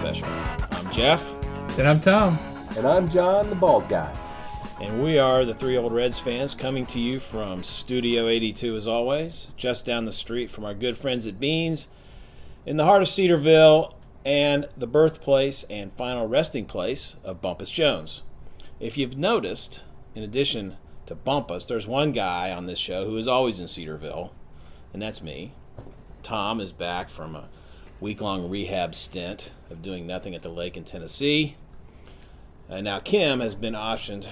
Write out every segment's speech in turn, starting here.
Special. I'm Jeff. And I'm Tom. And I'm John, the bald guy. And we are the Three Old Reds fans coming to you from Studio 82 as always, just down the street from our good friends at Beans, in the heart of Cedarville, and the birthplace and final resting place of Bumpus Jones. If you've noticed, in addition to Bumpus, there's one guy on this show who is always in Cedarville, and that's me. Tom is back from a week-long rehab stint of doing nothing at the lake in Tennessee. And now Kim has been optioned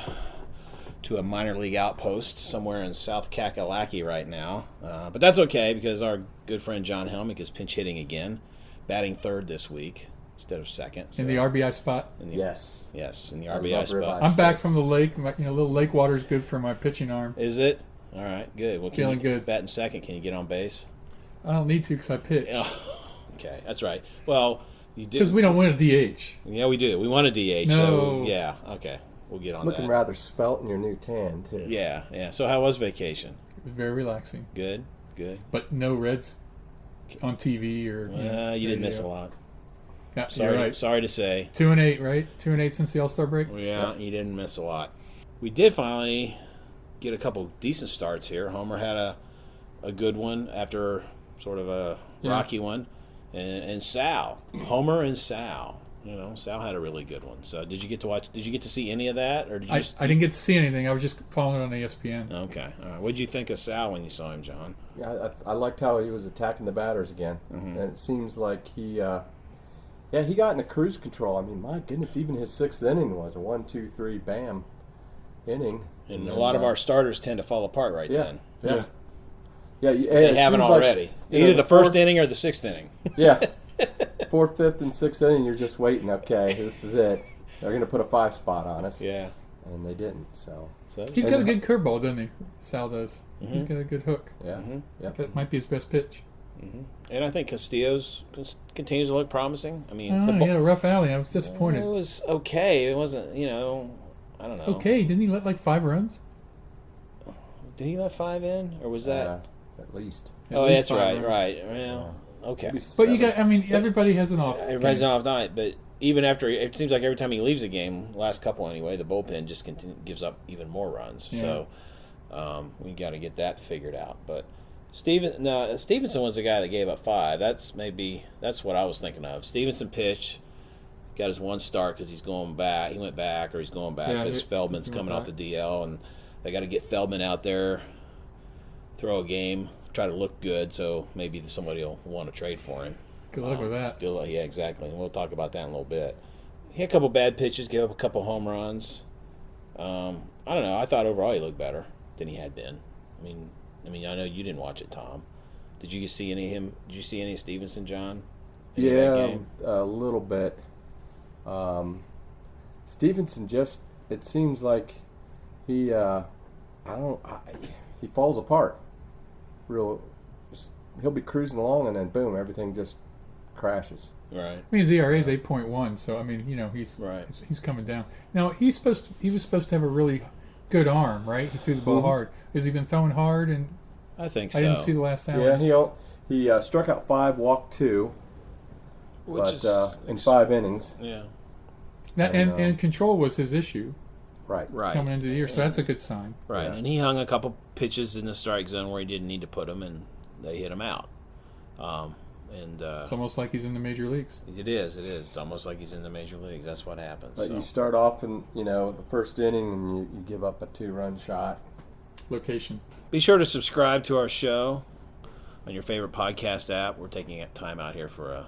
to a minor league outpost somewhere in South Kakalaki right now. But that's okay because our good friend John Helmick is pinch hitting again, batting third this week instead of second. So in the RBI spot? Yes. Yes, in the RBI spot. I'm back from the lake. A little lake water is good for my pitching arm. Is it? All right, good. Well, feeling good. Batting second, can you get on base? I don't need to because I pitch. Okay, that's right. Well, you did. Because we don't win a DH. Yeah, we do. We want a DH. No. So, yeah, okay. We'll get on Looking that. rather svelte in your new tan, too. Yeah. So how was vacation? It was very relaxing. Good. But no Reds on TV or. You didn't miss a lot. Yeah, Sorry, you're right. Sorry to say. 2-8, right? 2-8 since the All-Star break? Yeah, you didn't miss a lot. We did finally get a couple decent starts here. Homer had a good one after sort of a rocky one. And Sal. Homer and Sal. Sal had a really good one. So did you get to see any of that? Or did you I didn't get to see anything. I was just following it on ESPN. Okay. All right. What did you think of Sal when you saw him, John? Yeah, I liked how he was attacking the batters again. Mm-hmm. And it seems like he got into cruise control. I mean, my goodness, even his sixth inning was a 1-2-3 bam inning. And a lot of our starters tend to fall apart then. Yeah. They haven't already. Either the first inning or the sixth inning. Yeah. Fourth, fifth, and sixth inning, you're just waiting. Okay, this is it. They're going to put a 5 spot on us. Yeah. And they didn't, so. He's got a good curveball, doesn't he? Sal does. Mm-hmm. He's got a good hook. Yeah. Mm-hmm. Yep. That might be his best pitch. Mm-hmm. And I think Castillo's continues to look promising. I mean, he had a rough alley. I was disappointed. It was okay. It wasn't, I don't know. Okay, didn't he let like 5 runs? Did he let 5 in, or was that? At least. That's right. Well, okay. But everybody has an off. Everybody's an off night, but even after, it seems like every time he leaves a game, last couple anyway, the bullpen just gives up even more runs. Yeah. So we got to get that figured out. But Stevenson was the guy that gave up 5. That's what I was thinking of. Stevenson pitched, got his one start because he's going back. He went back, or he's going back because Feldman's coming off the DL, and they got to get Feldman out there, throw a game, try to look good, so maybe somebody will want to trade for him. Good luck with that. Good luck, yeah, exactly. And we'll talk about that in a little bit. He had a couple bad pitches, gave up a couple home runs. I don't know. I thought overall he looked better than he had been. I mean, I know you didn't watch it, Tom. Did you see any of him? Did you see any of Stevenson, John? Yeah, a little bit. Stevenson it seems like he falls apart. He'll be cruising along and then boom, everything just crashes. Right. His ERA is 8.1, so he's coming down. Now he was supposed to have a really good arm, right? He threw the ball hard. Has he been throwing hard? And I think so. I didn't see the last time. Yeah, he struck out 5, walked 2, in 5 innings. Yeah. And control was his issue. Right. Coming into the year, so that's a good sign. Right, yeah. And he hung a couple pitches in the strike zone where he didn't need to put them, and they hit him out. It's almost like he's in the major leagues. It is. It's almost like he's in the major leagues. That's what happens. But you start off in the first inning and you give up a 2-run shot. Location. Be sure to subscribe to our show on your favorite podcast app. We're taking time out here for a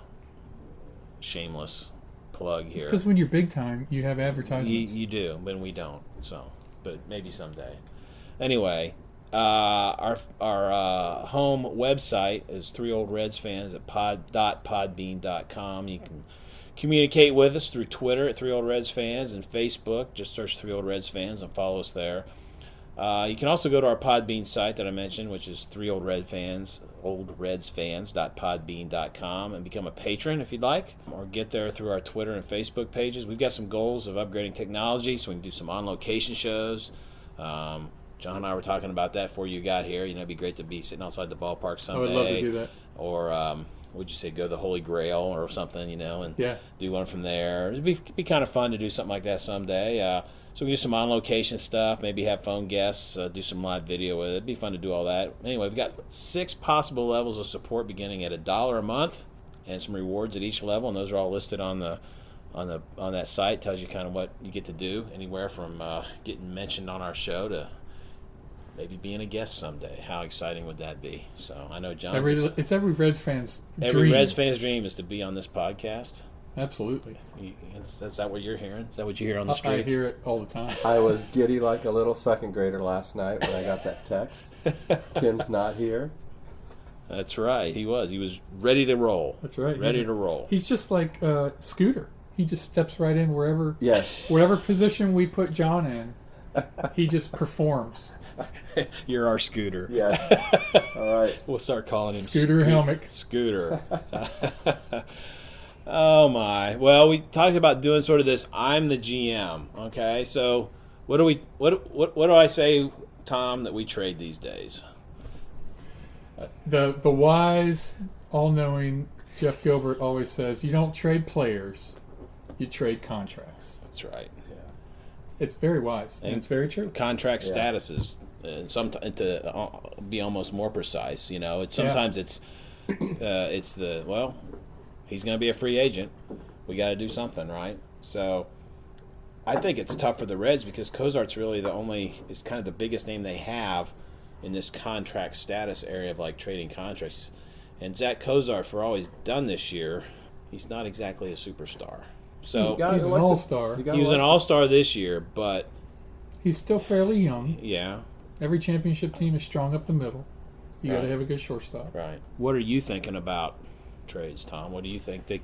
shameless plug here. It's because when you're big time, you have advertisements. You do, but we don't. So, but maybe someday. Anyway, our home website is 3oldredsfans at pod.podbean.com. You can communicate with us through Twitter at 3oldredsfans and Facebook. Just search 3oldredsfans and follow us there. You can also go to our Podbean site that I mentioned, which is 3oldredsfans.podbean.com, and become a patron if you'd like, or get there through our Twitter and Facebook pages. We've got some goals of upgrading technology so we can do some on-location shows. John and I were talking about that before you got here. It'd be great to be sitting outside the ballpark someday. I would love to do that. Or would you say, go the Holy Grail or something, and Yeah. do one from there. It'd be kind of fun to do something like that someday. So we do some on-location stuff, maybe have phone guests, do some live video with it. It'd be fun to do all that. Anyway, we've got 6 possible levels of support beginning at $1 a month, and some rewards at each level, and those are all listed on that site. Tells you kind of what you get to do, anywhere from getting mentioned on our show to maybe being a guest someday. How exciting would that be? So I know John. It's every Reds fan's dream. Every Reds fan's dream is to be on this podcast. Absolutely. Is that what you're hearing? Is that what you hear on the streets? I hear it all the time. I was giddy like a little second grader last night when I got that text. Kim's not here. That's right. He was ready to roll. That's right. Ready to roll. He's just like Scooter. He just steps right in wherever. Yes. Whatever position we put John in, he just performs. You're our Scooter. Yes. All right. We'll start calling him Scooter Helmick. Scooter. Oh my. Well, we talked about doing sort of this I'm the GM, okay? So, what do I say, Tom, that we trade these days? The wise, all-knowing Jeff Gilbert always says, you don't trade players, you trade contracts. That's right. Yeah. It's very wise, and it's very true. Contract statuses, and to be almost more precise, sometimes it's he's going to be a free agent. We got to do something, right? So I think it's tough for the Reds because Cozart's really is kind of the biggest name they have in this contract status area of like trading contracts. And Zach Cozart, for all he's done this year, he's not exactly a superstar. So he's an all-star. He was an all-star this year, but he's still fairly young. Yeah. Every championship team is strong up the middle. You got to have a good shortstop. Right. What are you thinking about trades, Tom? What do you think they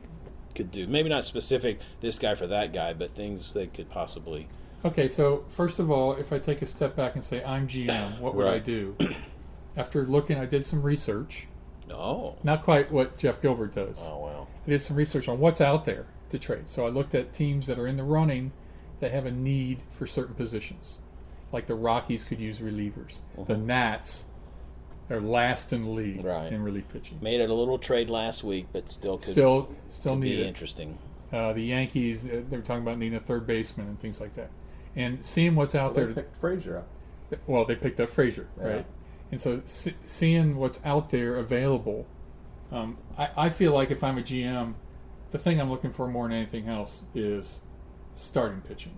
could do? Maybe not specific this guy for that guy, but things they could possibly. Okay, so first of all, if I take a step back and say I'm GM, what would I do? After looking, I did some research. Oh. Not quite what Jeff Gilbert does. Oh, well. I did some research on what's out there to trade. So I looked at teams that are in the running that have a need for certain positions. Like the Rockies could use relievers. The Nats are last in the league in relief pitching. Made it a little trade last week, but still could be need it. Interesting. The Yankees, they were talking about needing a third baseman and things like that. And seeing what's out there. They picked Frazier up. Well, they picked up Frazier, right? And so seeing what's out there available, I feel like if I'm a GM, the thing I'm looking for more than anything else is starting pitching.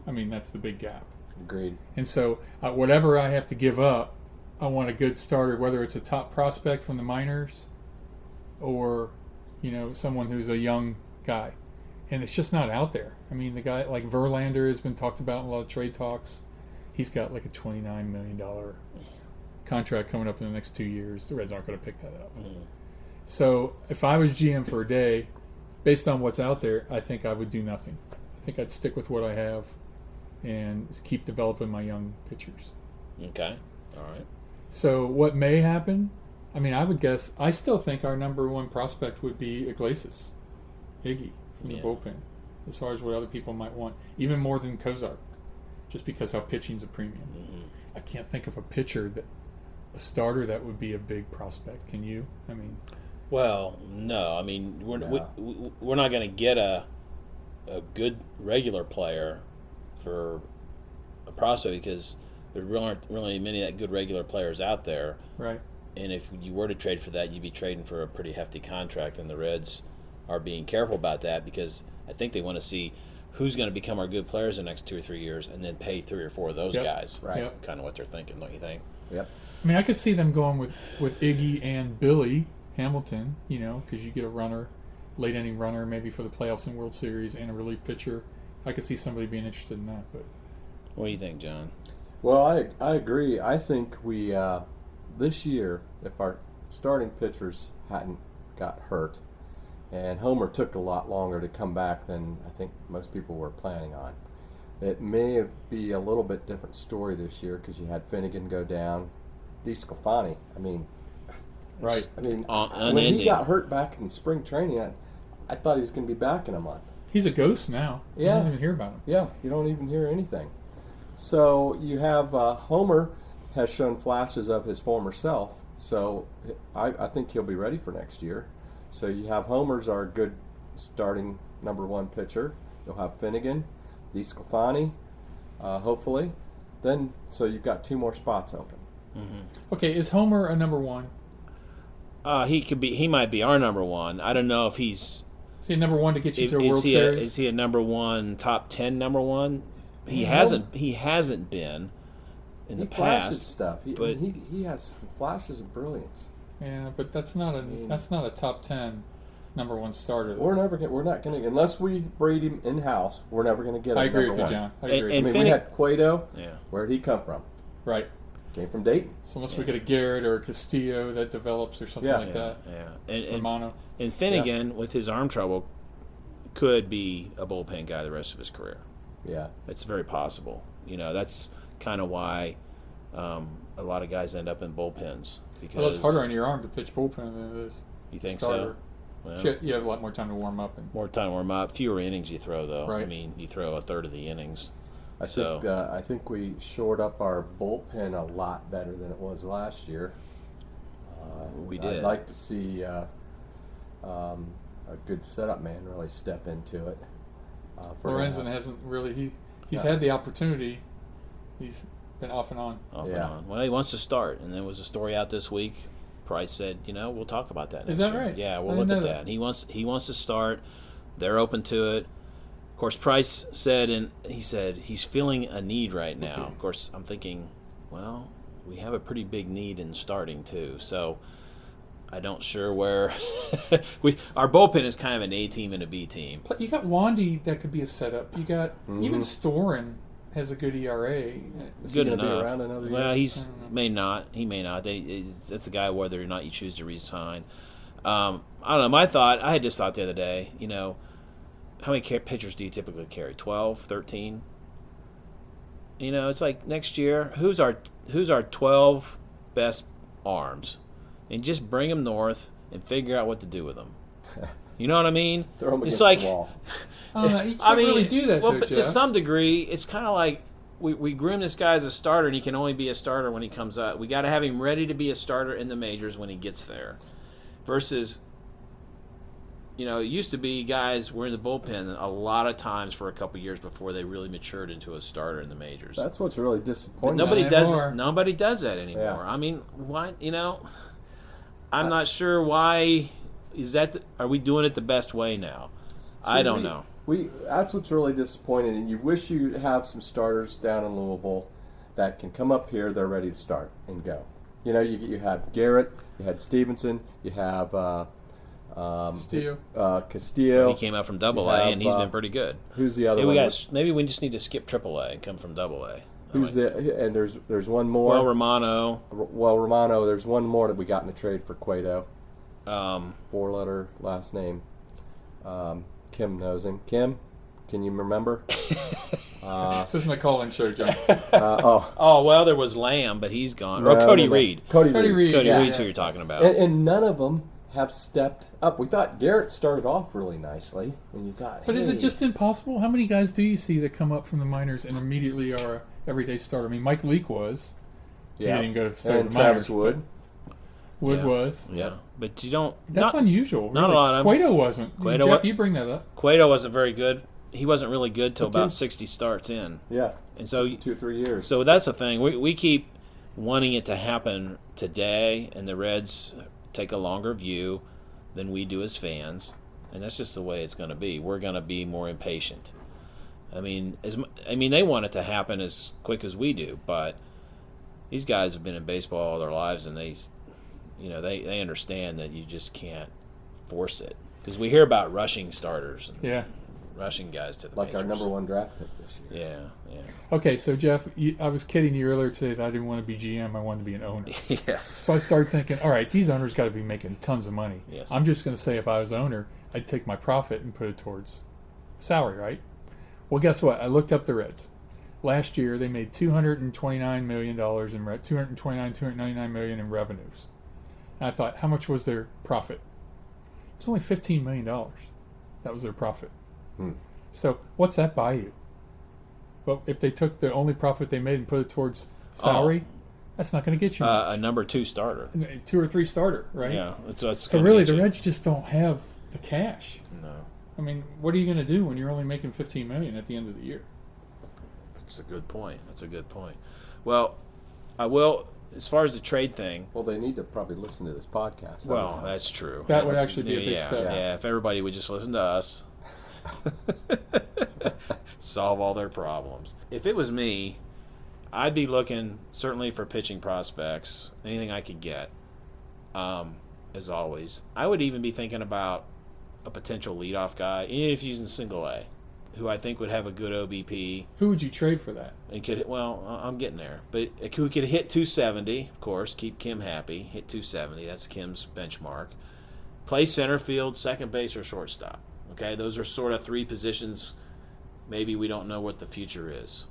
I mean, that's the big gap. Agreed. And so whatever I have to give up, I want a good starter, whether it's a top prospect from the minors or, someone who's a young guy. And it's just not out there. I mean, the guy like Verlander has been talked about in a lot of trade talks. He's got like a $29 million contract coming up in the next 2 years. The Reds aren't going to pick that up. So if I was GM for a day, based on what's out there, I think I would do nothing. I think I'd stick with what I have and keep developing my young pitchers. Okay. All right. So what may happen? I mean, I would guess. I still think our number one prospect would be Iglesias, Iggy from the bullpen, as far as what other people might want, even more than Cozart, just because how pitching's a premium. I can't think of a starter that would be a big prospect. Can you? I mean, well, no. I mean, we're not going to get a good regular player for a prospect because there aren't really many that good regular players out there. Right. And if you were to trade for that, you'd be trading for a pretty hefty contract, and the Reds are being careful about that because I think they want to see who's going to become our good players in the next 2 or 3 years and then pay 3 or 4 of those guys. Right. That's kind of what they're thinking, don't you think? Yep. I mean, I could see them going with Iggy and Billy Hamilton, because you get a runner, late inning runner, maybe for the playoffs and World Series, and a relief pitcher. I could see somebody being interested in that. But what do you think, John? Well, I agree. I think we this year, if our starting pitchers hadn't got hurt, and Homer took a lot longer to come back than I think most people were planning on, it may be a little bit different story this year because you had Finnegan go down, DeSclafani. I mean, right. I mean, when he got hurt back in spring training, I thought he was going to be back in a month. He's a ghost now. Yeah. You don't even hear about him. Yeah, you don't even hear anything. So you have Homer has shown flashes of his former self. So I think he'll be ready for next year. So you have Homer's our good starting number one pitcher. You'll have Finnegan, DeSclafani, hopefully. Then, so you've got 2 more spots open. Okay, is Homer a number one? He could be. He might be our number one. I don't know if he's. Is he number one to get you to a World Series? Is he a number one, top 10 number one? He hasn't. He hasn't been in the He flashes past. stuff. but He has flashes of brilliance. Yeah, but that's not a top 10 number one starter. Though. We're not going to unless we breed him in house. We're never going to get him. I agree number with you, one. John. I agree. I mean, we had Cueto. Yeah. Where'd he come from? Right. Came from Dayton. So unless we get a Garrett or a Castillo that develops or something like that. Yeah. Romano. And Finnegan, with his arm trouble, could be a bullpen guy the rest of his career. Yeah. It's very possible. That's kind of why a lot of guys end up in bullpens. Because Well, it's harder on your arm to pitch bullpen than it is You think starter. so? Well, You have a lot more time to warm up. more time to warm up. Fewer innings you throw, though. Right. I mean, you throw a third of the innings. I think we shored up our bullpen a lot better than it was last year. We did. I'd like to see a good setup man really step into it. Lorenzen hasn't really. He's had the opportunity. He's been off and on. Off and on. Well, he wants to start, and there was a story out this week. Price said, we'll talk about that. Is next that year. right? Yeah, I we'll didn't look at know that. And he wants to start. They're open to it. Of course, Price said, and he said he's feeling a need right now. Of course, I'm thinking, well, we have a pretty big need in starting too. So I don't sure where our bullpen is kind of an A team and a B team. But you got Wandy that could be a setup. You got even Storen has a good ERA. Is Good he gonna enough. Be around another Well, year? he may not. That's a guy whether or not you choose to re-sign. I don't know. I had just thought the other day, how many pitchers do you typically carry? 12, 13? It's like next year, who's our 12 best arms? And just bring them north and figure out what to do with them. You know what I mean? Throw them It's against like, the wall. You can't really do that, well, though, but Jeff. to some degree, it's kind of like we groom this guy as a starter, and he can only be a starter when he comes up. We got to have him ready to be a starter in the majors when he gets there. Versus, it used to be guys were in the bullpen a lot of times for a couple years before they really matured into a starter in the majors. That's what's really disappointing. Nobody anymore. does that anymore. Yeah. I mean, why? I'm not sure why. Are we doing it the best way now? I don't know. That's what's really disappointing, and you wish you'd have some starters down in Louisville that can come up here. They're ready to start and go. You had Garrett, you had Stevenson, you have Castillo. He came out from Double A, and he's been pretty good. Who's the other Maybe one? Maybe we just need to skip Triple A and come from Double A. And there's one more. Well, Romano. Romano. There's one more that we got in the trade for Cueto. 4-letter last name. Kim knows him. Kim, can you remember? This isn't a call-in show, John. Oh, well, there was Lamb, but he's gone. Or Cody Reed. Cody Reed. Cody Yeah. Reed's who you're talking about. And none of them have stepped up. We thought Garrett started off really nicely, and you thought, But is it just impossible? How many guys do you see that come up from the minors and immediately are everyday starter? I mean, Mike Leake was. Yeah. He didn't go to start And the minors. Travis Wood. Wood was. Yeah, but you don't. That's unusual. Not really. a lot of them. Cueto wasn't. Jeff, you bring that up. Cueto wasn't very good. He wasn't really good till about 60 starts in. Yeah. And so 2 or 3 years. So that's the thing. We keep wanting it to happen today, and the Reds take a longer view than we do as fans, and that's just the way it's going to be. We're going to be more impatient. I mean, they want it to happen as quick as we do, but these guys have been in baseball all their lives, and they understand that you just can't force it, because we hear about rushing starters. And rushing guys to the like majors. our number 1 draft pick this year. Yeah. Okay, so Jeff, I was kidding you earlier today that I didn't want to be GM. I wanted to be an owner. Yes. So I started thinking, all right, these owners got to be making tons of money. Yes. I'm just going to say if I was owner, I'd take my profit and put it towards salary, right? Well, guess what? I looked up the Reds. Last year, they made $229 million $299 million in revenues. And I thought, how much was their profit? It's only $15 million. That was their profit. So what's that buy you? Well, if they took the only profit they made and put it towards salary, That's not going to get you a number 2 starter. 2 or 3 starter, right? Yeah. So really, the Reds just don't have the cash. No. I mean, what are you going to do when you're only making $15 million at the end of the year? That's a good point. Well, I will. As far as the trade thing, Well, they need to probably listen to this podcast. well, that's true. That would actually be a big yeah, step. Yeah, if everybody would just listen to us, solve all their problems. If it was me, I'd be looking certainly for pitching prospects, anything I could get. As always, I would even be thinking about a potential leadoff guy, even if he's in single A, who I think would have a good OBP. Who would you trade for that? And could, well, I'm getting there, but who could hit 270, of course, keep Kim happy. Hit 270, that's Kim's benchmark. Play center field, second base, or shortstop. Okay, those are sort of 3 positions. Maybe we don't know what the future is,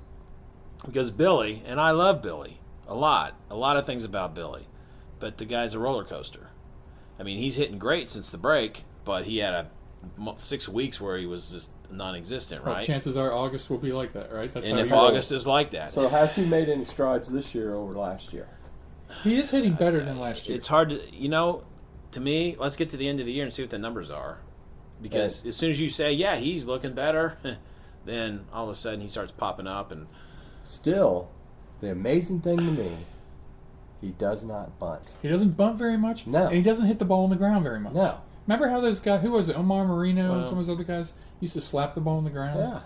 because Billy, and I love Billy a lot of things about Billy, but the guy's a roller coaster. I mean, he's hitting great since the break, but he had 6 weeks where he was just non-existent, right? Well, chances are August will be like that, right? That's and how if he August rolls. is like that, So has he made any strides this year over last year? He is hitting better than last year. it's hard to, to me, let's get to the end of the year and see what the numbers are. Because as soon as you say, yeah, he's looking better, then all of a sudden he starts popping up. And Still, the amazing thing to me, he does not bunt. He doesn't bunt very much. No. And he doesn't hit the ball on the ground very much. No. Remember how those guys, who was it, Omar Marino and Well, some of those other guys, used to slap the ball on the ground? Yeah.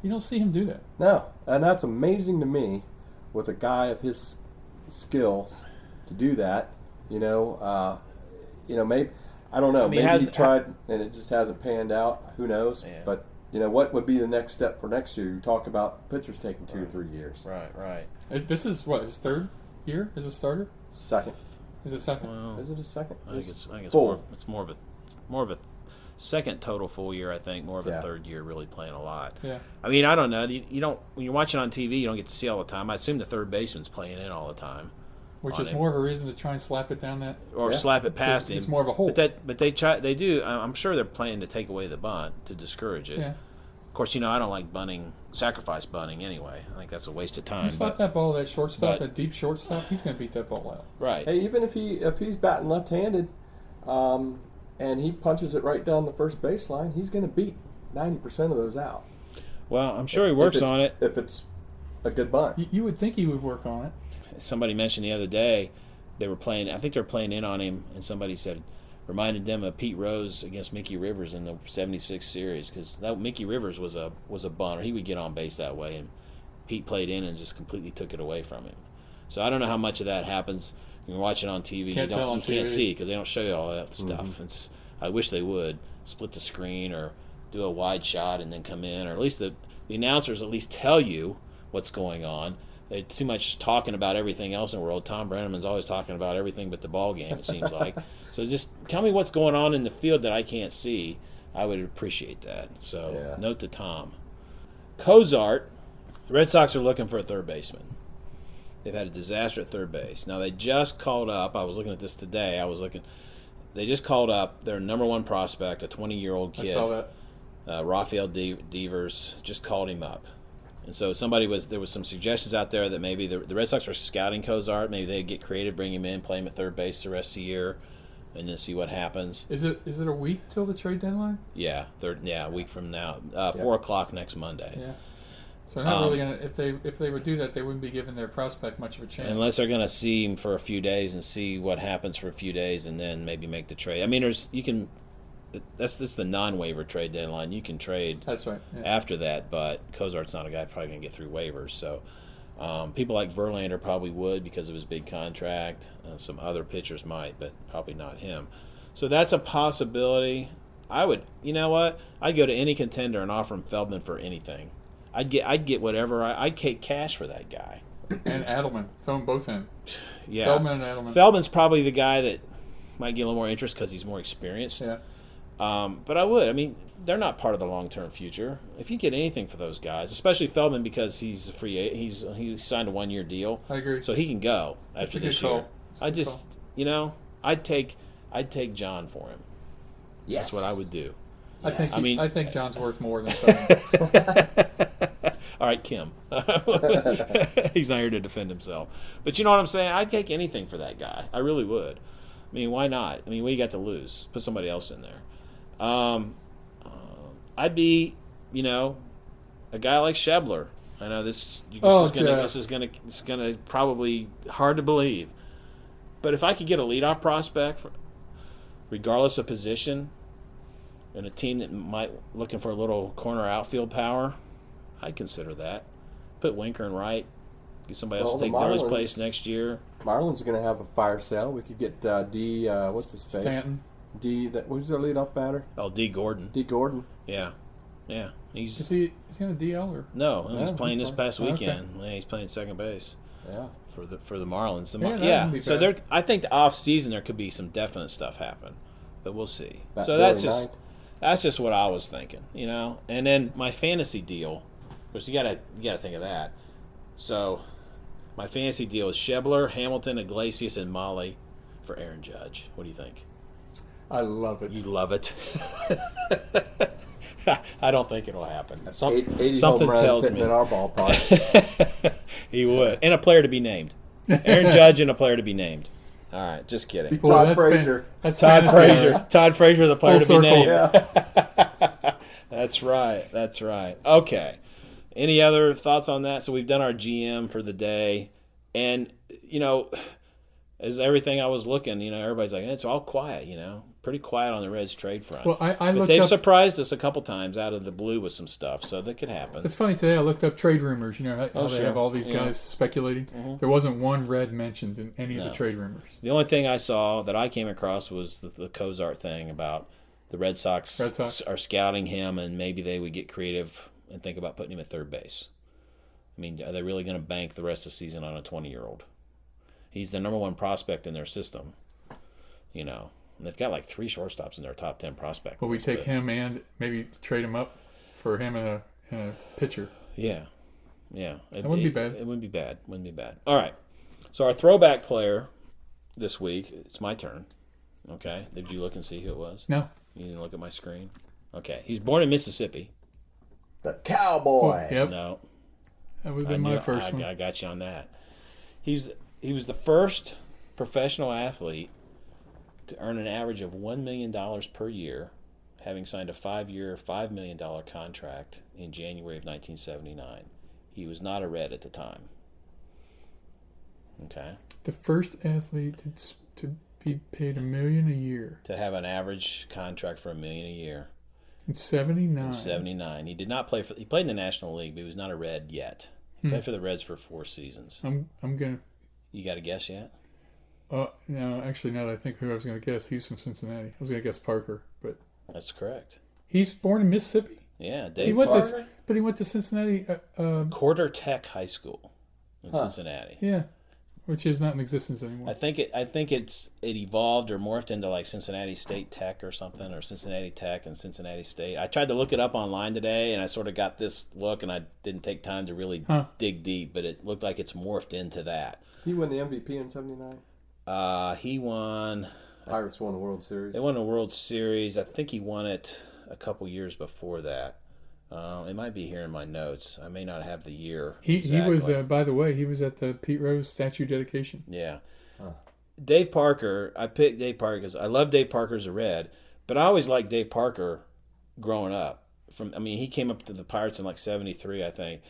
You don't see him do that. No. And that's amazing to me with a guy of his skills to do that. Maybe, I don't know, I mean, maybe he tried and it just hasn't panned out. Who knows? Yeah. But, what would be the next step for next year? You talk about pitchers taking 2 or 3 years. right. This is, what, his 3rd year as a starter? Second. Is it 2nd? Is Well, it a second? I think it's full. more of a second total full year. I think more of a Yeah. 3rd year, really playing a lot. Yeah. I mean, I don't know. You don't, when you're watching on TV, you don't get to see all the time. I assume the third baseman's playing in all the time, Which on is him. more of a reason to try and slap it down that. or Yeah. slap it past him. It's more of a hole. But they try. They do. I'm sure they're playing to take away the bunt to discourage it. Yeah. Of course, I don't like bunting, sacrifice bunting anyway. I think that's a waste of time. You slap but- that ball, that shortstop, but- that deep shortstop, he's going to beat that ball out. right. Hey, even if he's batting left-handed, and he punches it right down the first baseline, he's going to beat 90% of those out. Well, I'm sure he works If it's- on it. If it's a good bunt. You would think he would work on it. Somebody mentioned the other day they were playing. I think they were playing in on him, and somebody said reminded them of Pete Rose against Mickey Rivers in the '76 series, because Mickey Rivers was a bunter. He would get on base that way, and Pete played in and just completely took it away from him. So I don't know how much of that happens. You're watching on TV. Can't tell on you can't TV. see because they don't show you all that stuff. I wish they would split the screen or do a wide shot and then come in, or at least the announcers at least tell you what's going on. They're too much talking about everything else in the world. Tom Brenneman's always talking about everything but the ball game, it seems like. So just tell me what's going on in the field that I can't see. I would appreciate that. So Yeah. note to Tom. Cozart, the Red Sox are looking for a third baseman. They've had a disaster at third base. Now they just called up. I was looking at this today. They just called up their number 1 prospect, a 20-year-old kid. I saw that. Rafael Devers just called him up. And so there was some suggestions out there that maybe the Red Sox are scouting Cozart. Maybe they'd get creative, bring him in, play him at third base the rest of the year, and then see what happens. Is it a week till the trade deadline? Yeah, a week from now, 4 o'clock next Monday. Yeah. So they're not really gonna. If they would do that, they wouldn't be giving their prospect much of a chance. Unless they're going to see him for a few days and see what happens for a few days, and then maybe make the trade. I mean, that's the non-waiver trade deadline. You can trade That's right. Yeah. after that, but Cozart's not a guy probably going to get through waivers. So people like Verlander probably would because of his big contract. Some other pitchers might, but probably not him. So that's a possibility. I would, you know what? I'd go to any contender and offer him Feldman for anything. I'd get whatever. I'd take cash for that guy. And Adelman, throw them both in. Yeah, Feldman and Adelman. Feldman's probably the guy that might get a little more interest because he's more experienced. Yeah. But I would. I mean, they're not part of the long-term future. If you get anything for those guys, especially Feldman because he's a free agent, he signed a 1-year deal. I agree. So he can go That's after a good this call. year. That's a good call. I'd take John for him. Yes. That's what I would do. I think I mean- John's worth more than Feldman. All right, Kim. He's not here to defend himself. But you know what I'm saying? I'd take anything for that guy. I really would. I mean, why not? I mean, what do you got to lose? Put somebody else in there. I'd be, a guy like Shebler. I know this is gonna probably hard to believe, but if I could get a leadoff prospect, regardless of position, and a team that might looking for a little corner outfield power, I'd consider that. Put Winker in right. Get somebody else to take Billy's place next year. Marlins are going to have a fire sale. We could get D. What's his face? Stanton. D. Who's their leadoff batter? Oh, D. Gordon. D. Gordon. Yeah. Is he on a DL or? No, he's playing this past weekend. Okay. Yeah, he's playing second base. Yeah. For the Marlins. So I think the off season there could be some definite stuff happen, but we'll see. So that's just what I was thinking, And then my fantasy deal, because you gotta think of that. So my fantasy deal is Shebler, Hamilton, Iglesias, and Molly for Aaron Judge. What do you think? I love it. You love it. I don't think it'll happen. 80 something home runs tells hitting me in our ballpark. He would, and a player to be named. Aaron Judge and a player to be named. All right, just kidding. Todd Frazier. Todd Frazier. Todd Frazier, the player to be named. Yeah. That's right. Okay. Any other thoughts on that? So we've done our GM for the day, and as everything I was looking, everybody's like, it's all quiet, pretty quiet on the Reds trade front. Well, but they've surprised us a couple times out of the blue with some stuff, so that could happen. It's funny today. I looked up trade rumors. How they have all these guys speculating. Mm-hmm. There wasn't one Red mentioned in any of the trade rumors. The only thing I saw that I came across was the Cozart thing about the Red Sox are scouting him, and maybe they would get creative and think about putting him at third base. I mean, are they really going to bank the rest of the season on a 20-year-old? He's the number one prospect in their system, And they've got like 3 shortstops in their top 10 prospect. Well, we take him and maybe trade him up for him and a pitcher. Yeah. That wouldn't be bad. It wouldn't be bad. All right. So our throwback player this week, it's my turn. Okay. Did you look and see who it was? No. You didn't look at my screen? Okay. He's born in Mississippi. The Cowboy. Yep. No. That would have been my first one. I got you on that. He was the first professional athlete to earn an average of $1 million per year, having signed a 5-year, $5 million contract in January of 1979. He was not a Red at the time. Okay. The first athlete to be paid $1 million a year. To have an average contract for $1 million a year. In 79. In 79. He did not play he played in the National League, but he was not a Red yet. He played for the Reds for 4 seasons. I'm gonna. You got a guess yet? No, actually, now that I think who I was going to guess, he's from Cincinnati. I was going to guess Parker, but that's correct. He's born in Mississippi. Yeah, Dave Parker. But he went to Cincinnati. Quarter Tech High School in Cincinnati. Yeah, which is not in existence anymore. I think it evolved or morphed into like Cincinnati State Tech or something, or Cincinnati Tech and Cincinnati State. I tried to look it up online today, and I sort of got this look, and I didn't take time to really dig deep, but it looked like it's morphed into that. He won the MVP in 79? He won. Pirates won the World Series. They won the World Series. I think he won it a couple years before that. It might be here in my notes. I may not have the year. He was, by the way, he was at the Pete Rose statue dedication. Yeah. Dave Parker, I picked Dave Parker because I love Dave Parker as a Red, but I always liked Dave Parker growing up. He came up to the Pirates in like 73, I think.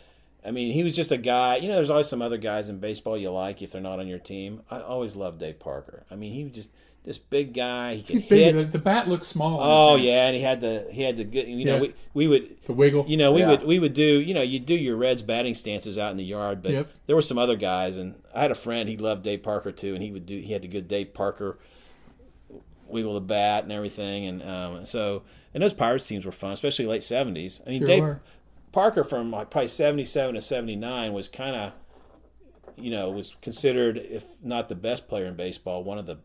He was just a guy. There's always some other guys in baseball you like if they're not on your team. I always loved Dave Parker. He was just this big guy. He could hit. The bat looked small. Oh yeah, and he had the good. We would the wiggle. We would do. You do your Reds batting stances out in the yard, but there were some other guys, and I had a friend. He loved Dave Parker too, and he had the good Dave Parker wiggle the bat and everything, and those Pirates teams were fun, especially late 70s. Dave Parker from probably 77 to 79 was kind of, was considered, if not the best player in baseball, one of the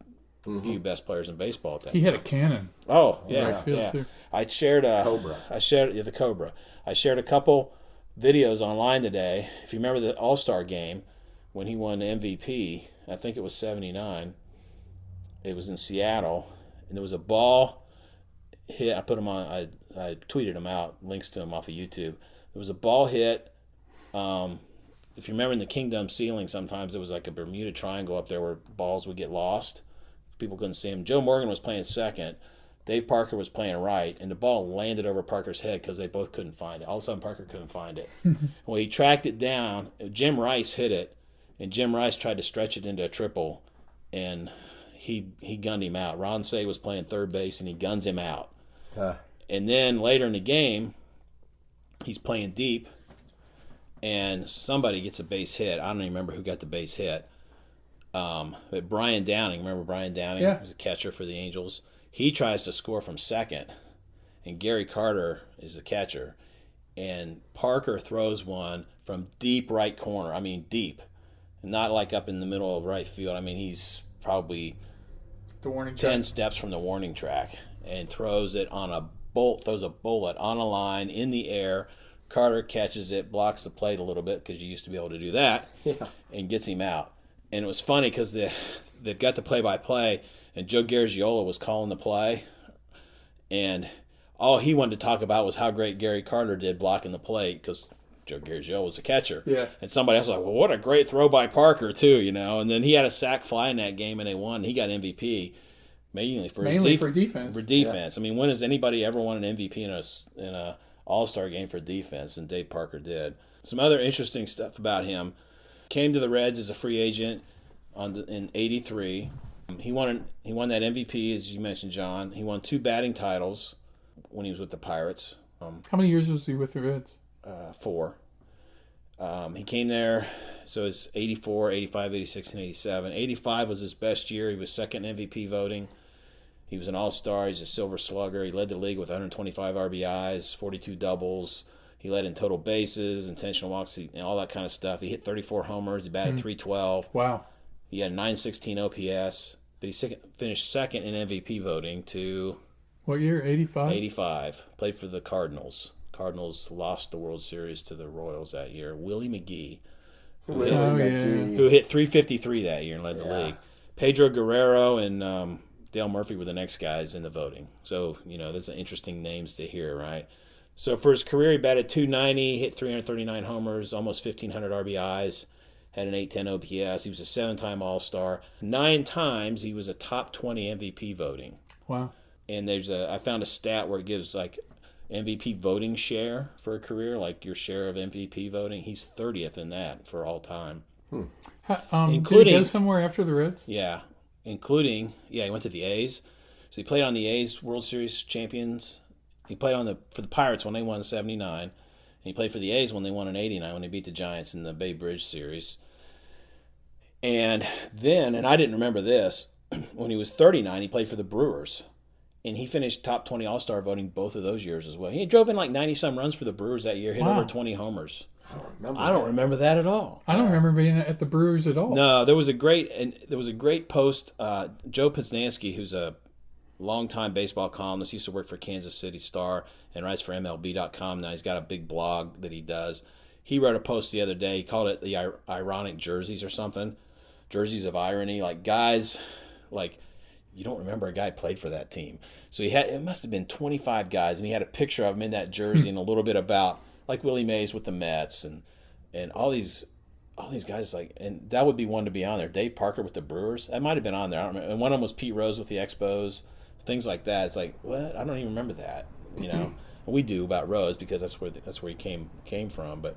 few best players in baseball at that time. He had a cannon. Oh, yeah. Right field too. I shared Cobra. The Cobra. I shared a couple videos online today. If you remember the All-Star game when he won the MVP, I think it was 79. It was in Seattle, and there was a ball hit. I put them on. I tweeted them out, links to them off of YouTube. There was a ball hit If you remember in the Kingdom ceiling, sometimes there was like a Bermuda Triangle up there where balls would get lost. People couldn't see him. Joe Morgan was playing second. Dave Parker was playing right, and the ball landed over Parker's head because they both couldn't find it. All of a sudden, Parker couldn't find it. Well, he tracked it down. Jim Rice hit it, and Jim Rice tried to stretch it into a triple, and he gunned him out. Ron Say was playing third base, and he guns him out. And then later in the game, he's playing deep, and somebody gets a base hit. I don't even remember who got the base hit. But Brian Downing, remember Brian Downing? Yeah. He was a catcher for the Angels. He tries to score from second, and Gary Carter is the catcher. And Parker throws one from deep right corner. I mean, deep. Not like up in the middle of right field. I mean, he's probably The warning 10 track. steps from the warning track and throws it on a bolt, throws a bullet on a line in the air. Carter catches it, blocks the plate a little bit because you used to be able to do that, and gets him out. And it was funny because they've got the play-by-play, and Joe Garagiola was calling the play, and all he wanted to talk about was how great Gary Carter did blocking the plate because Joe Garagiola was a catcher. Yeah. And somebody else was like, well, what a great throw by Parker, too, you know. And then he had a sack fly in that game, and they won. He got MVP. Mainly for defense. For defense. Yeah. I mean, when has anybody ever won an MVP in a All-Star game for defense? And Dave Parker did. Some other interesting stuff about him. Came to the Reds as a free agent in '83. He won that MVP, as you mentioned, John. He won 2 batting titles when he was with the Pirates. How many years was he with the Reds? 4. He came there, so it's 84, 85, 86, and 87. 85 was his best year. He was second in MVP voting. He was an all-star. He's a silver slugger. He led the league with 125 RBIs, 42 doubles. He led in total bases, intentional walks, all that kind of stuff. He hit 34 homers. He batted .312. Wow. He had 916 OPS, but he finished second in MVP voting to What year? 85? 85. Played for the Cardinals. Cardinals lost the World Series to the Royals that year. Willie McGee, who hit 353 that year and led the league. Pedro Guerrero and Dale Murphy were the next guys in the voting. So, that's interesting names to hear, right? So for his career, he batted .290, hit 339 homers, almost 1,500 RBIs, had an .810 OPS. He was a 7-time All-Star. 9 times he was a top 20 MVP voting. Wow. And I found a stat where it gives like MVP voting share for a career, like your share of MVP voting. He's 30th in that for all time. Did he go somewhere after the Reds? Yeah, he went to the A's. So he played on the A's World Series champions. He played for the Pirates when they won in '79. And he played for the A's when they won in '89 when they beat the Giants in the Bay Bridge series. And then, and I didn't remember this, when he was 39, he played for the Brewers. And he finished top 20 All-Star voting both of those years as well. He drove in like 90-some runs for the Brewers that year, hit over 20 homers. I don't remember that at all. I don't remember being at the Brewers at all. No, there was a great post. Joe Poznansky, who's a longtime baseball columnist, used to work for Kansas City Star and writes for MLB.com. Now he's got a big blog that he does. He wrote a post the other day. He called it the ironic jerseys or something. Jerseys of irony, like guys, like you don't remember a guy played for that team. So it must have been 25 guys, and he had a picture of him in that jersey and a little bit about like Willie Mays with the Mets and all these guys, like, and that would be one to be on there. Dave Parker with the Brewers, that might have been on there. I don't remember. And one of them was Pete Rose with the Expos, things like that. It's like, what? I don't even remember that. We do about Rose because that's where he came from. But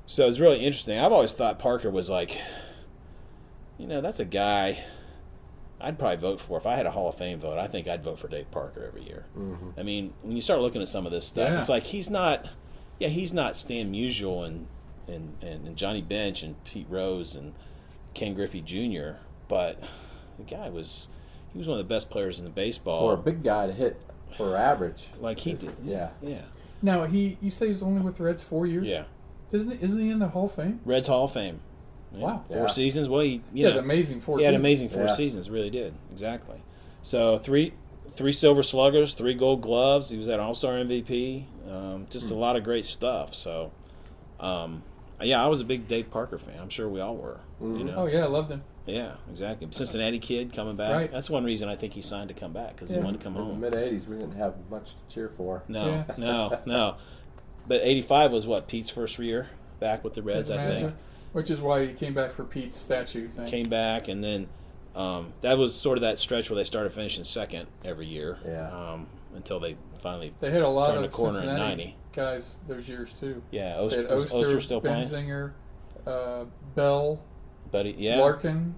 so it's really interesting. I've always thought Parker was like, that's a guy I'd probably vote for. If I had a Hall of Fame vote, I think I'd vote for Dave Parker every year. Mm-hmm. I mean, when you start looking at some of this stuff, it's like he's not Stan Musial and Johnny Bench and Pete Rose and Ken Griffey Jr., but the guy was one of the best players in the baseball. Or a big guy to hit for average. Like he did. Yeah. Now, you say he's only with the Reds 4 years? Yeah. Isn't he in the Hall of Fame? Reds Hall of Fame. Yeah. Wow. 4 seasons. Well, he had amazing 4 seasons. He had amazing 4 seasons, really did. Exactly. So, three Silver Sluggers, 3 Gold Gloves. He was at All-Star MVP. Just a lot of great stuff. So, I was a big Dave Parker fan. I'm sure we all were. Mm-hmm. Oh, yeah, I loved him. Yeah, exactly. Cincinnati kid coming back. Right. That's one reason I think he signed to come back, because he wanted to come home. In the mid-'80s, we didn't have much to cheer for. No. But 85 was what, Pete's first year? back with the Reds, As I manager, think. which is why he came back for Pete's statue thing. Came back, and then that was sort of that stretch where they started finishing second every year. Yeah. Until they finally They had a lot turned of the corner in Cincinnati 90. guys those years too. Yeah, They had Oster still playing. Benzinger, Bell, Buddy, yeah. Larkin,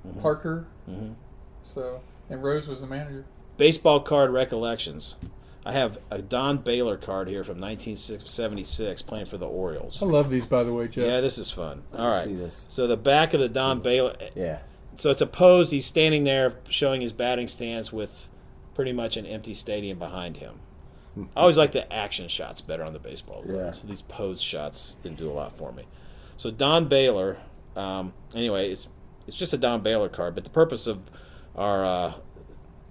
Mhm. Parker. Mhm. So, and Rose was the manager. Baseball card recollections. I have a Don Baylor card here from 1976 playing for the Orioles. I love these, by the way, Jeff. Yeah, this is fun. Let All me right. see this. So the back of the Don Baylor. Yeah. So it's a pose. He's standing there showing his batting stance with pretty much an empty stadium behind him. I always like the action shots better on the baseball card. Yeah. So these pose shots didn't do a lot for me. So Don Baylor. Anyway, it's just a Don Baylor card, but the purpose of our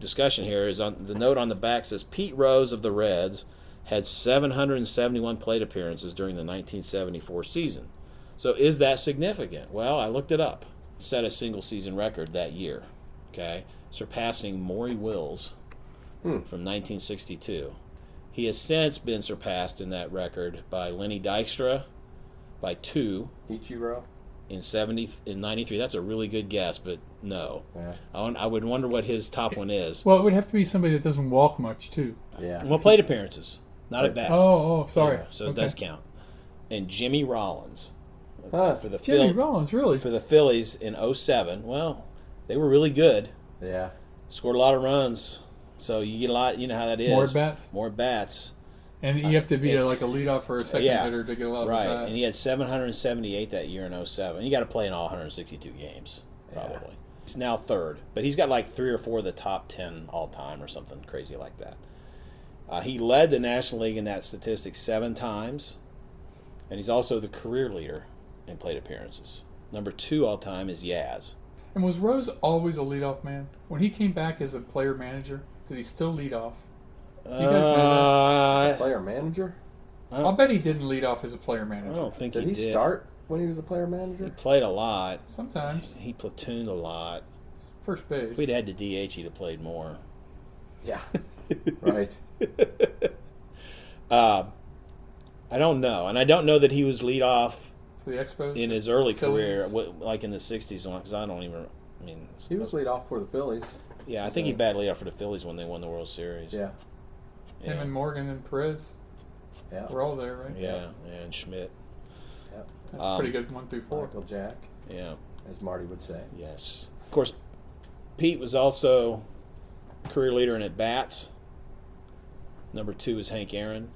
discussion here is on the note on the back says Pete Rose of the Reds had 771 plate appearances during the 1974 season. So is that significant? Well, I looked it up. Set a single season record that year, okay, surpassing Maury Wills from 1962. He has since been surpassed in that record by Lenny Dykstra by 2 Ichiro. in 93. That's a really good guess, but no. Yeah. I would wonder what his top one is. Well, it would have to be somebody that doesn't walk much too. Yeah. Well, plate appearances, not at bats. Oh, sorry. Yeah, so it Okay. does count. And Jimmy Rollins Huh. for the Jimmy Rollins, really? for the Phillies in 07. Well, they were really good. Yeah. Scored a lot of runs. So you get a lot. You know how that is. More at-bats? More bats. And you have to be like a leadoff or a second Yeah. hitter to get a lot of Right, bats. and he had 778 that year in 07. You got to play in all 162 games, probably. Yeah. He's now third, but he's got like 3 or 4 of the top 10 all time or something crazy like that. He led the National League in that statistic 7 times, and he's also the career leader in plate appearances. Number 2 all time is Yaz. And was Rose always a leadoff man? When he came back as a player manager, did he still lead off? Do you guys know As a that? player manager? I'll bet he didn't lead off as a player I manager. don't think Did he did. start when he was a player He manager? played a lot. Sometimes. He platooned a lot. First base. If we'd had to DH, he'd have played more. Yeah. Right. I don't know, and I don't know that he was lead off For the Expos? in his early Phillies. career, like in the '60s, because I don't even. I mean, He was lead off for the Phillies. yeah, I think he batted lead off for the Phillies when they won the World Series. Yeah. yeah, Him and Morgan and Perez Yeah. were all there, right? yeah, and Schmidt. That's a pretty good 1 through 4. Michael Jack, Yeah, as Marty would say. yes. Of course, Pete was also career leader in at bats. Number 2 is Hank Aaron,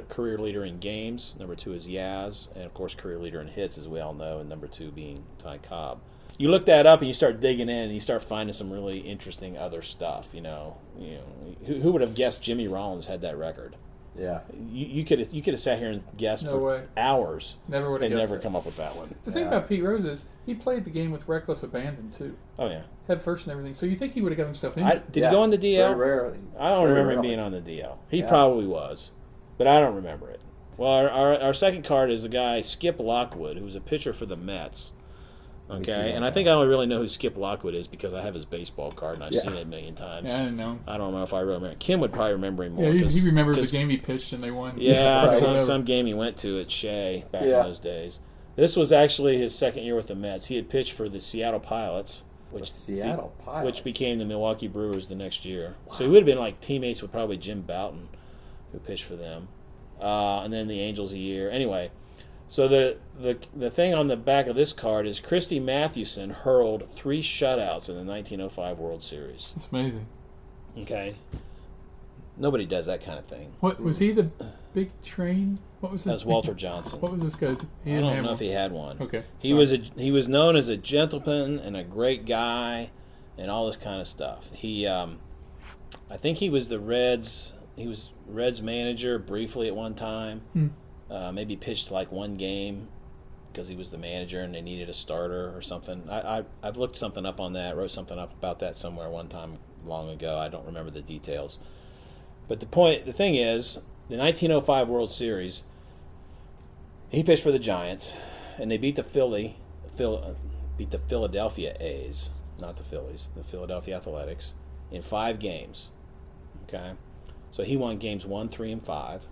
career leader in games. Number 2 is Yaz, and of course, career leader in hits, as we all know. And number 2 being Ty Cobb. You look that up and you start digging in and you start finding some really interesting other stuff. Who would have guessed Jimmy Rollins had that record? Yeah. You could have sat here and guessed No for way. hours Never would have and guessed never that. come up with that one. The thing Yeah. about Pete Rose is he played the game with reckless abandon, too. Oh yeah, Head first and everything. So you think he would have got himself injured. did he go on the DL? Very rarely. I don't Very remember him rarely. being on the DL. He Yeah. probably was, but I don't remember it. Well, our second card is a guy, Skip Lockwood, who was a pitcher for the Mets. me see Okay, that and I guy. think I only really know who Skip Lockwood is because I have his baseball card and I've Yeah. seen it a million times. Yeah, I didn't know. I don't know if I really remember. Kim would probably remember him more. Yeah, he 'cause- remembers 'cause- the game he pitched and they won. Yeah, Right. some game he went to at Shea back Yeah. in those days. This was actually his second year with the Mets. He had pitched for the Seattle Pilots, The Seattle Pilots. which became the Milwaukee Brewers the next year. So he would have been like teammates with probably Jim Bouton, who pitched for them, and then the Angels a year. Anyway, so the thing on the back of this card is Christy Mathewson hurled 3 shutouts in the 1905 World Series. It's amazing. Okay, nobody does that kind of thing. What was he the big train? What was his That's Walter Johnson. What was this guy's? He I didn't don't have know one. if he had one. Okay. He was known as a gentleman and a great guy, and all this kind of stuff. I think he was the Reds. He was Reds manager briefly at one time. Maybe pitched like one game because he was the manager and they needed a starter or something. I've looked something up on that. Wrote something up about that somewhere one time long ago. I don't remember the details. But the thing is, the 1905 World Series. He pitched for the Giants, and they beat the Philadelphia A's, not the Phillies, the Philadelphia Athletics, in 5 games. Okay, so he won games 1, 3, and 5.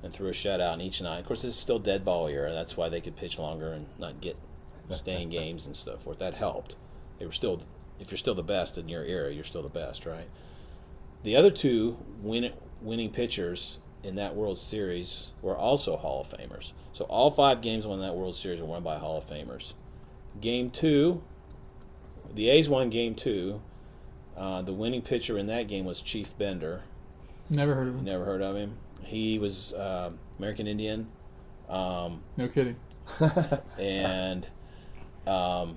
and threw a shutout in each night. Of course, it's still dead ball era. That's why they could pitch longer and not stay in games and stuff forth. That helped. They were still, if you're still the best in your era, you're still the best, right? The other two winning pitchers in that World Series were also Hall of Famers. So all 5 games won that World Series were won by Hall of Famers. Game 2, the A's won Game 2. The winning pitcher in that game was Chief Bender. Never heard of him. Never heard of him. He was American Indian. No kidding. And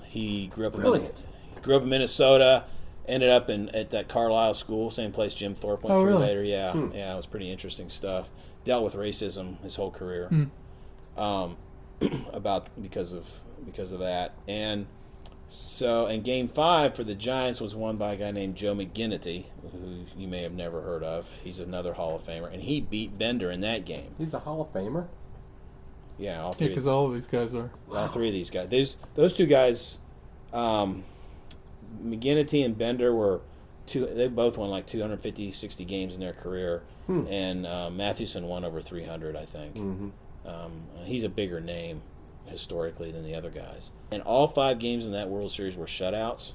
he grew up Brilliant. in Minnesota. Ended up at that Carlisle school, same place Jim Thorpe went through really? later. Yeah, yeah, it was pretty interesting stuff. Dealt with racism his whole career, because of that. And so, in Game 5 for the Giants was won by a guy named Joe McGinnity, who you may have never heard of. He's another Hall of Famer, and he beat Bender in that game. He's a Hall of Famer? Yeah, all Yeah, three. because all of these guys are. All 3 of these guys. Those 2 guys. McGinnity and Bender they both won like 250, 60 games in their career, and Mathewson won over 300, I think. He's a bigger name historically than the other guys. And all 5 games in that World Series were shutouts,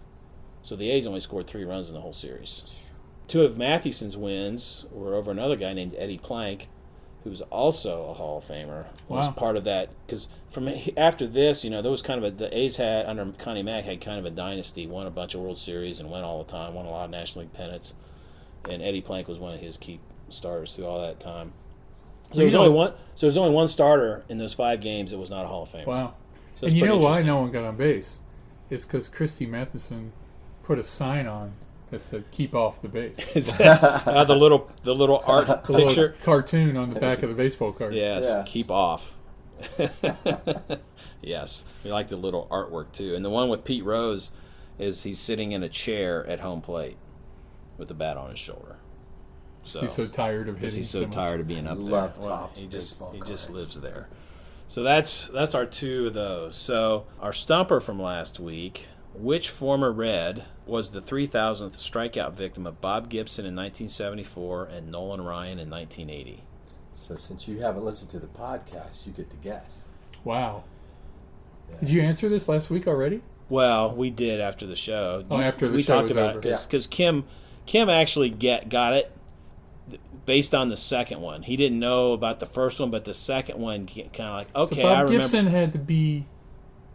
so the A's only scored 3 runs in the whole series. 2 of Mathewson's wins were over another guy named Eddie Plank, who's also a Hall of Famer. Was Wow. part of that, because from after this, there was kind of the A's had under Connie Mack had kind of a dynasty, won a bunch of World Series and went all the time, won a lot of National League pennants, and Eddie Plank was one of his key starters through all that time. So there's only one. So there's only one starter in those 5 games that was not a Hall of Famer. Wow. So And you know why interesting. no one got on base? It's because Christy Matheson put a sign on that said "Keep off the base." Is that, the little art The little picture. cartoon on the back of the baseball card. Yes, keep off. Yes, we like the little artwork too. And the one with Pete Rose is he's sitting in a chair at home plate with the bat on his shoulder. So He's so tired of hitting. he's so much. tired of being up Love there. Topps He just baseball cards. lives there. So that's our 2 of those. So our stumper from last week: which former Red was the 3,000th strikeout victim of Bob Gibson in 1974 and Nolan Ryan in 1980? So since you haven't listened to the podcast, you get to guess. Wow. Yeah. Did you answer this last week already? Well, we did after the show. Oh, after the we show talked was about over. it because Kim actually got it based on the second one. He didn't know about the first one, but the second one kind of like, okay, So Bob I remember. Gibson had to be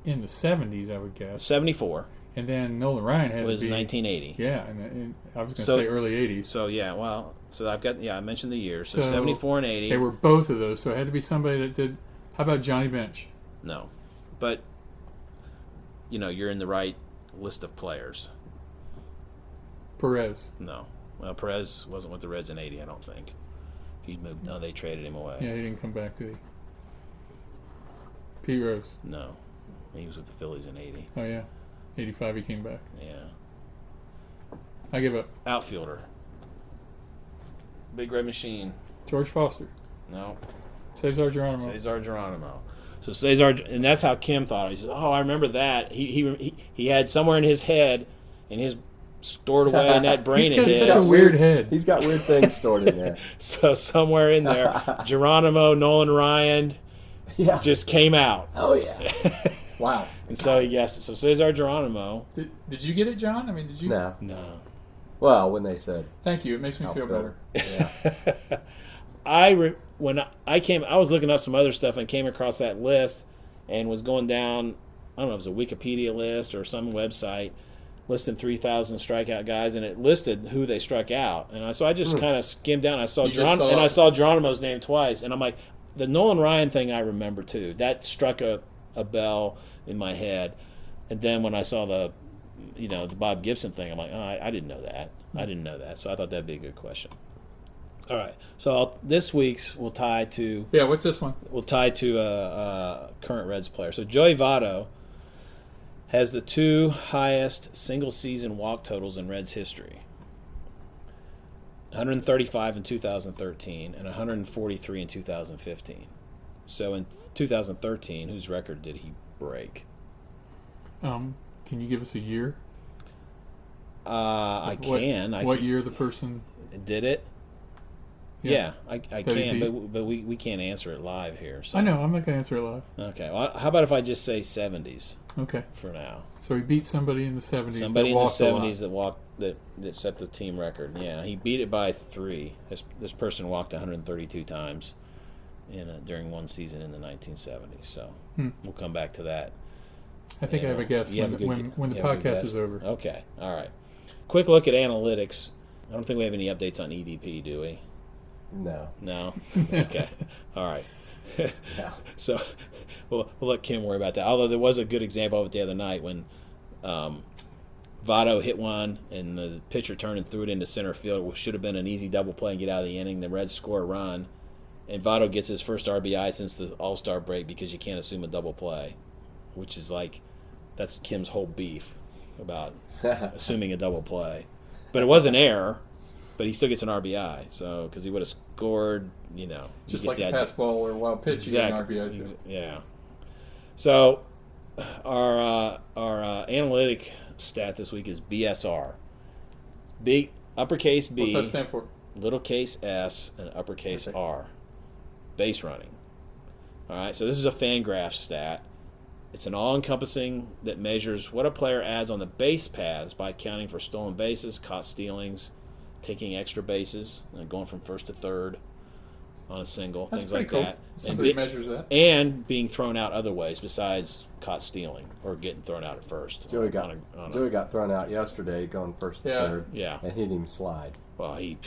in the 70s, I would guess. 74 And then Nolan Ryan had was to be 1980. Yeah, and I was going to So- say early 80s. So yeah, well, so I've got I mentioned the years. So So 74 and 80. They were both of those, so it had to be somebody that did. How about Johnny Bench? No, but you're in the right list of players. Perez. No, well, Perez wasn't with the Reds in 80. I don't think he moved. No, they traded him away. Yeah, he didn't come back, did he? Pete Rose. No, he was with the Phillies in 80. Oh, yeah. 85, he came back. Yeah. I give up. Outfielder. Big Red Machine. George Foster. No. Cesar Geronimo. Cesar Geronimo. So Cesar, and that's how Kim thought. He says, "Oh, I remember that. He had somewhere in his head, and his stored away in that brain He's of got his. such a weird head. He's got weird things stored in there. So somewhere in there, Geronimo, Nolan Ryan, Yeah. just came out. Oh, yeah. Wow. And so he guessed it. So Cesar Geronimo. Did you get it, John? I mean, did you? No. No. Well, when they said Thank you. It makes me feel better. Yeah. I was looking up some other stuff and came across that list and was going down. I don't know if it was a Wikipedia list or some website listing 3,000 strikeout guys, and it listed who they struck out. And so I just kind of skimmed down. I saw You just saw I it. saw Geronimo's name twice, and I'm like, the Nolan Ryan thing I remember too. That struck a bell in my head. And then when I saw the Bob Gibson thing, I'm like, oh, I didn't know that. I didn't know that. So I thought that'd be a good question. All right. So this week's we'll tie to Yeah, what's this one? a current Reds player. So Joey Votto has the 2 highest single-season walk totals in Reds history. 135 in 2013 and 143 in 2015. So in 2013, whose record did he break? Can you give us a year? I What- can. What year the person? Did it? Yeah, I he can, beat? but we can't answer it live here. So. I know. I'm not going to answer it live. Okay. Well, how about if I just say 70s Okay. for now? So he beat somebody in the 70s. Somebody that in the walked a lot. 70s that set the team record. Yeah, he beat it by 3. This person walked 132 times during one season in the 1970s. So we'll come back to that. I think I have a guess when the podcast is over. Okay. All right. Quick look at analytics. I don't think we have any updates on EDP, do we? No. No? Okay. All right. No. So we'll let Kim worry about that. Although there was a good example of it the other night when Votto hit one and the pitcher turned and threw it into center field. It should have been an easy double play and get out of the inning. The Reds score a run, and Votto gets his first RBI since the All-Star break because you can't assume a double play, which is that's Kim's whole beef about assuming a double play. But it was an error. But he still gets an RBI, so because he would have scored, just like a pass ball or a wild pitch, exactly. You get an RBI too. Yeah. So our analytic stat this week is BsR. Big uppercase B. What's that stand for? Little case S and uppercase R. Base running. All right. So this is a Fangraph stat. It's an all-encompassing that measures what a player adds on the base paths by accounting for stolen bases, caught stealings, taking extra bases, going from first to third on a single, That's things pretty like cool. that. Somebody measures that. And being thrown out other ways besides caught stealing or getting thrown out at first. Joey got thrown out yesterday going first to third. Yeah. And he didn't slide. Well, he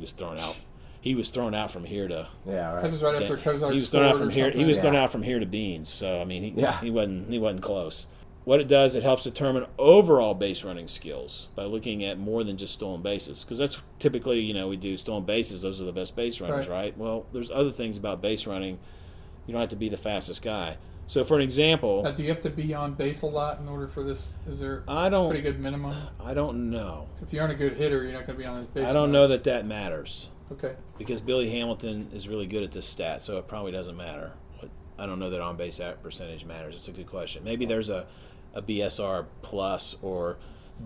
was thrown out. He was thrown out from here to. Yeah, right. That was right after Kozak He was thrown out from here. something. He was thrown out from here to Beans. So I mean, he wasn't close. What it does, it helps determine overall base running skills by looking at more than just stolen bases. Because that's typically, we do stolen bases. Those are the best base runners, right? Well, there's other things about base running. You don't have to be the fastest guy. So, for an example... Now, do you have to be on base a lot in order for this? Is there a pretty good minimum? I don't know. So if you aren't a good hitter, you're not going to be on his base. I don't know that matters. Okay. Because Billy Hamilton is really good at this stat, so it probably doesn't matter. I don't know that on-base percentage matters. It's a good question. Maybe there's a BsR plus or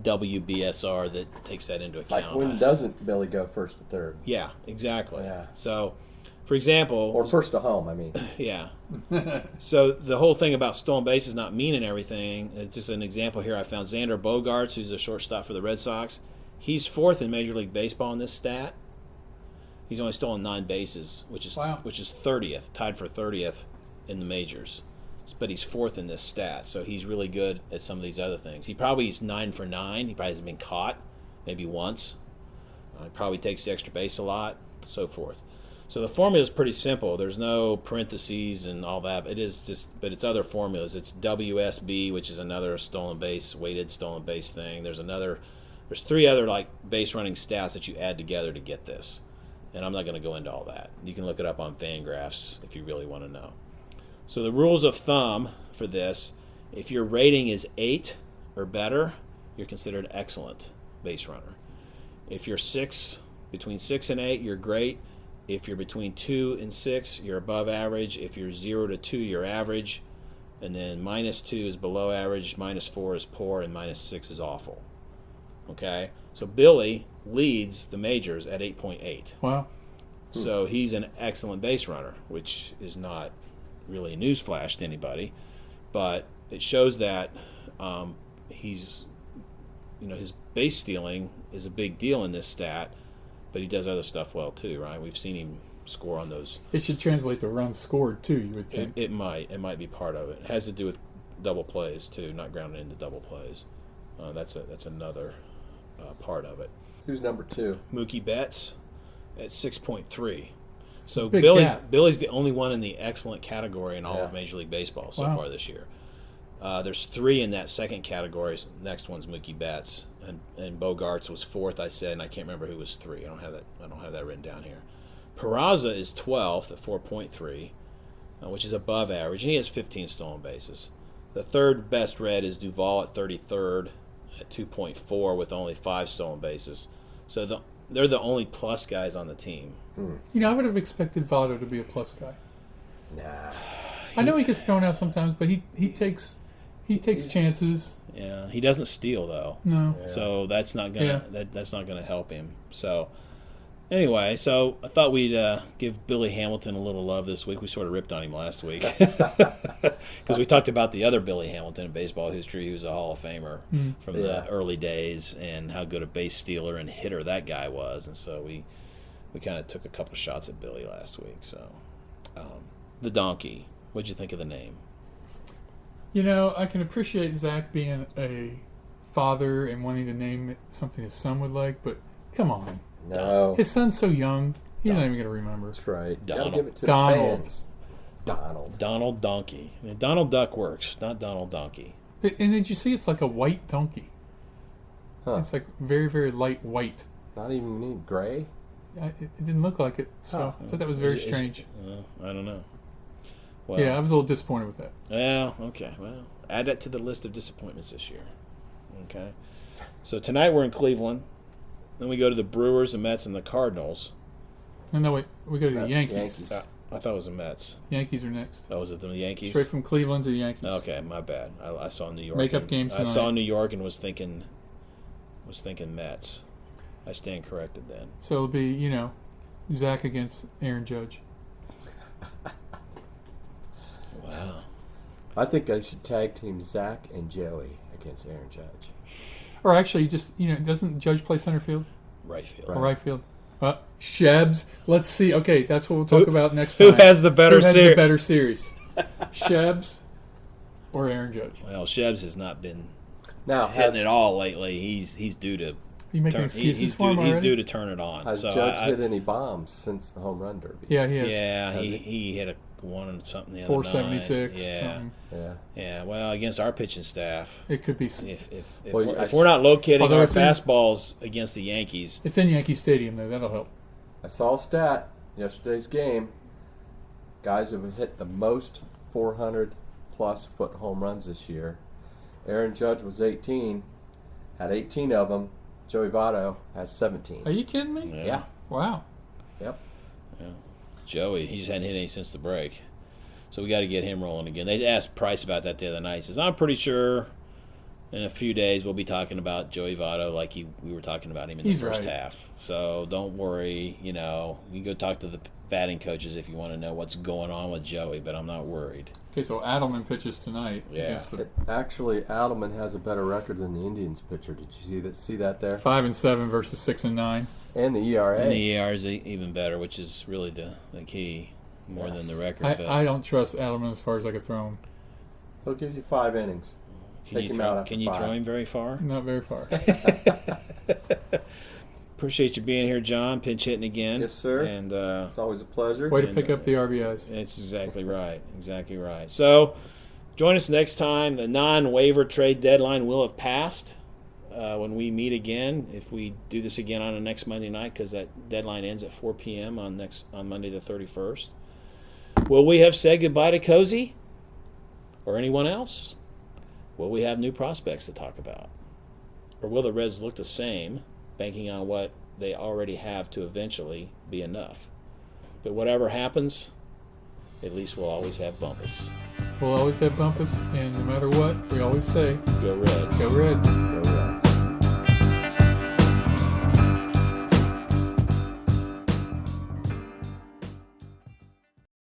WBSR that takes that into account. Like when doesn't Billy go first to third? Yeah, exactly. Yeah. So, for example... Or first to home, I mean. Yeah. So the whole thing about stolen bases not meaning everything, it's just an example here I found. Xander Bogaerts, who's a shortstop for the Red Sox, he's 4th in Major League Baseball in this stat. He's only stolen 9 bases, which is 30th, tied for 30th in the majors. But he's 4th in this stat, so he's really good at some of these other things. He's 9 for 9. He probably hasn't been caught, maybe once. He probably takes the extra base a lot, so forth. So the formula is pretty simple. There's no parentheses and all that. But it's other formulas. It's WSB, which is another weighted stolen base thing. There's 3 other base running stats that you add together to get this. And I'm not going to go into all that. You can look it up on Fangraphs if you really want to know. So the rules of thumb for this, if your rating is 8 or better, you're considered excellent base runner. If you're between 6 and 8, you're great. If you're between 2 and 6, you're above average. If you're 0 to 2, you're average. And then -2 is below average, -4 is poor, and -6 is awful. Okay? So Billy leads the majors at 8.8. Wow. So he's an excellent base runner, which is not really a newsflash to anybody, but it shows that his base stealing is a big deal in this stat, but he does other stuff well too, right? We've seen him score on those. It should translate to runs scored too, you would think. It might be part of it. It has to do with double plays too, not grounded into double plays. That's another part of it. Who's number 2? Mookie Betts at 6.3. So Big Billy's the only one in the excellent category in all of Major League Baseball so far this year. There's 3 in that second category. Next one's Mookie Betts, and Bogaerts was 4th. I said, and I can't remember who was 3. I don't have that written down here. Peraza is 12th at 4.3, which is above average, and he has 15 stolen bases. The third best Red is Duvall at 33rd at 2.4 with only 5 stolen bases. So they're the only plus guys on the team. I would have expected Votto to be a plus guy. Nah. I know he gets thrown out sometimes, but he takes chances. Yeah, he doesn't steal though. No. So that's not gonna that's not gonna help him. So Anyway, so I thought we'd give Billy Hamilton a little love this week. We sort of ripped on him last week because we talked about the other Billy Hamilton in baseball history, who's a Hall of Famer from the early days, and how good a base stealer and hitter that guy was. And so we kind of took a couple shots at Billy last week. So the donkey, what'd you think of the name? You know, I can appreciate Zach being a father and wanting to name it something his son would like, but come on. No. His son's so young, he's not even going to remember. That's right. Donald. Gotta give it to Donald. the fans. Donald. Donald Donkey. I mean, Donald Duck works, not Donald Donkey. And did you see it's like a white donkey? Huh. It's like very, very light white. Not even need gray? It didn't look like it, so I thought that was very strange. I don't know. Well, Yeah, I was a little disappointed with that. Yeah, okay. Well, add that to the list of disappointments this year. Okay. So tonight we're in Cleveland. Then we go to the Brewers, the Mets, and the Cardinals. No, wait, we go to the Yankees. Yankees. I thought it was the Mets. Yankees are next. Oh, was it the Yankees? Straight from Cleveland to the Yankees. Okay, my bad. I saw New York. Makeup game I tonight. saw New York and was thinking Mets. I stand corrected then. So it'll be, you know, Zach against Aaron Judge. Wow. I think I should tag team Zach and Joey against Aaron Judge. Or actually, just, you know, doesn't Judge play center field Right field. or right field? Shebs. Let's see. Okay, that's what we'll talk about next time. Who has the better Who has series? the better series? Shebs or Aaron Judge? Well, Shebs has not been Now, hitting it all lately. He's due to You making turn, excuses he's for him due, already? he's due to turn it on. has So Judge I- hit any bombs since the home run derby? Yeah, he has. Yeah, Has he hit a one and something the other 476. night. Yeah, Something. Yeah. yeah. Well, against our pitching staff, It could be. if Well, if we're not locating Although our it's in- fastballs against the Yankees, It's in Yankee Stadium, though. That'll help. I saw a stat yesterday's game. Guys have hit the most 400-plus foot home runs this year. Aaron Judge was 18, had 18 of them. Joey Votto has 17. Are you kidding me? Yeah. Wow. Yep. Joey, he just hadn't hit any since the break. So we got to get him rolling again. They asked Price about that the other night. He says, I'm pretty sure in a few days we'll be talking about Joey Votto like we were talking about him in the He's first right. half. So don't worry. You know, you can go talk to the batting coaches if you want to know what's going on with Joey, but I'm not worried. Okay, so Adelman pitches tonight Yeah. against the Actually, Adelman has a better record than the Indians pitcher. Did you see that there? 5-7 versus 6-9. And the ERA. And the ER is even better, which is really the key more Yes. than the record. but I don't trust Adelman as far as I could throw him. He'll give you 5 innings. Take him out after can you 5. throw him very far? Not very far. Appreciate you being here, John. Pinch hitting again. Yes, sir. And It's always a pleasure. Way to pick up the RBIs. It's exactly right. Exactly right. So, join us next time. The non-waiver trade deadline will have passed when we meet again. If we do this again on the next Monday night, because that deadline ends at 4 p.m. on Monday the 31st. Will we have said goodbye to Cozy or anyone else? Will we have new prospects to talk about? Or will the Reds look the same, banking on what they already have to eventually be enough? But whatever happens, at least we'll always have Bumpus. We'll always have Bumpus, and no matter what, we always say, Go Reds. go Reds. Go